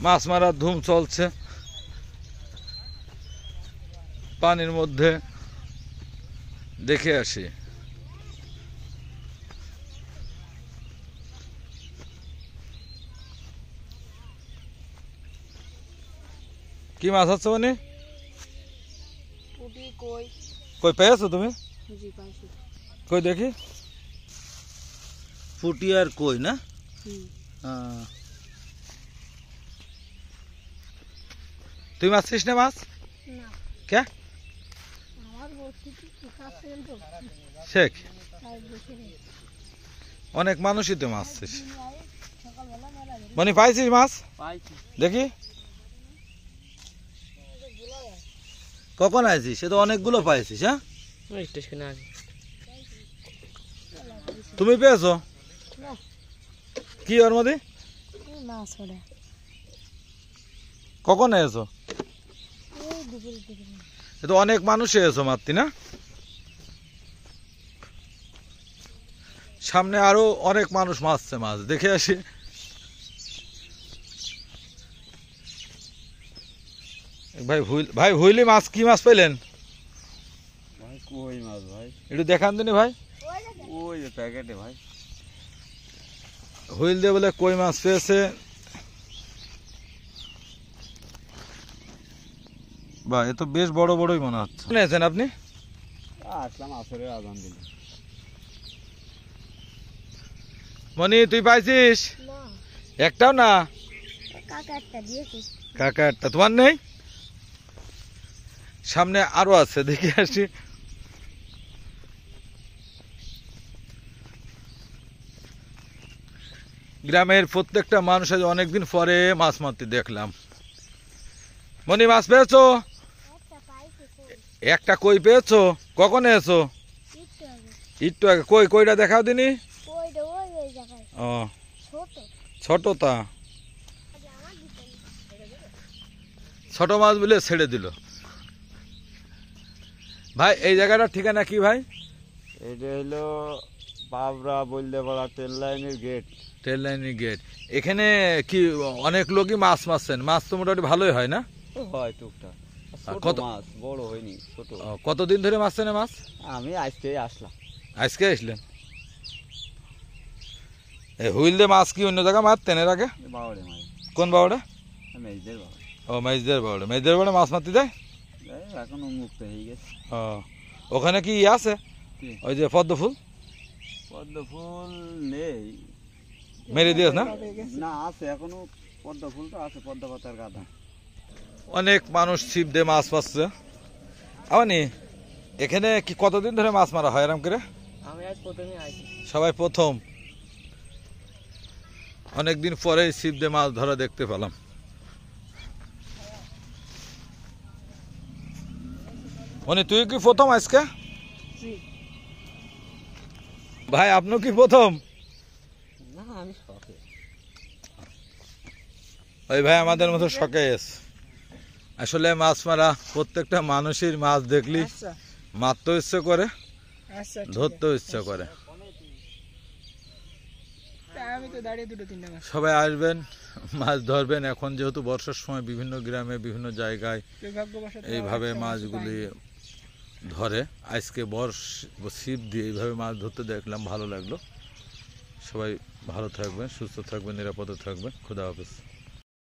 মাছ মারার ধুম চলছে পানির মধ্যে। দেখে আসি। কি মাছ আছে মানে? কই পেয়েছো তুমি? কই দেখি। পুঁটি আর কই না? তুই মারছিস না মাছ? কে শেখ? অনেক মানুষই তো মারছিস। মানে পাইছিস মাছ? দেখি কখন আইছিস? সে তো অনেকগুলো পাইছিস। হ্যাঁ, তুমি পেয়েছো কি ওর মধ্যে? কখন এসো? তো অনেক মানুষ এসো মারতি না? সামনে আরো অনেক মানুষ মারছে মাছ, দেখে আসি। ভাই হুইলি মাছ কি মাছ পেলেন? কই মাছ ভাই, একটু দেখান দিনি ভাই। ওই যে প্যাকেটে ভাই হুইল দিয়ে বলে কই মাছ পেয়েছে। বাহ, এ তো বেশ বড় বড়ই মনে হচ্ছে। শুনেছেন আপনি? আসলাম আসরের আজান দিল। মনি তুই পাইছিস? একটাও না? কাকা একটা, তোমার নেই? সামনে আরো আছে, দেখে আসি। গ্রামের প্রত্যেকটা মানুষ আজ অনেকদিন পরে মাছ মারতে দেখলাম। মনি মাছ পেয়েছো? একটা কই পেয়েছো? কখন এসো? একটু আগে। কই কইটা দেখাও দিনি। ও ছোট, তা ছোট মাছ বলে ছেড়ে দিল। ভাই এই জায়গাটার ঠিকানা কি ভাই? এটা হলো বাবরা বলতে পারা ট্রেন লাইনের গেট। ট্রেন লাইনের গেট। এখানে কি অনেক লোকই মাছ মারছেন? মাছ তো মোটামুটি ভালোই হয় না? হয় টুকটাক। কত মাছ বড় হয়নি, ছোট। কতদিন ধরে মারছেন মাছ? আমি আজকে আসলাম। আজকে আসলেন? এই হুইল দিয়ে মাছ কি অন্য জায়গায় মারতেন এর আগে? বাউড়ে মাছ। কোন বাউড়ে? মেজদের বাউড়ে। ও মেজদের বাউড়ে। মেজদের বাউড়ে মাছ মারতে দেয়? এখন মুক্ত হয়ে গেছে। ও ওখানে কি আছে ওই যে পদ্ম ফুল? পদ্ম ফুল নেই, মেরে দিয়েছ না? না আছে এখনো, পদ্ম ফুলটা আছে, পদ্ম পাতার গাদা। অনেক মানুষ ছিপ দিয়ে মাছ পাচ্ছে। আপনি এখানে কি কতদিন ধরে মাছ মারা হয় এরকম করে? আমি আজ প্রথমে আইছি। সবাই প্রথম? অনেকদিন পরে ছিপ দিয়ে মাছ ধরা দেখতে পেলাম। মানে তুই কি প্রথম আজকে? ভাই আপনি কি প্রথম? না আমি শখে। ওই ভাই আমাদের মতো শখে এসে। আসলে মাছ মারা প্রত্যেকটা মানুষের মাছ দেখলি মারতে ইচ্ছে করে, ধরতেও ইচ্ছে করে। সবাই আসবেন, মাছ ধরবেন। এখন যেহেতু বর্ষার সময় বিভিন্ন গ্রামে বিভিন্ন জায়গায় এইভাবে মাছগুলি ধরে। আজকে ছিপ দিয়ে এইভাবে মাছ ধরতে দেখলাম, ভালো লাগলো। সবাই ভালো থাকবেন, সুস্থ থাকবেন, নিরাপদে থাকবেন। খোদা হাফেজ।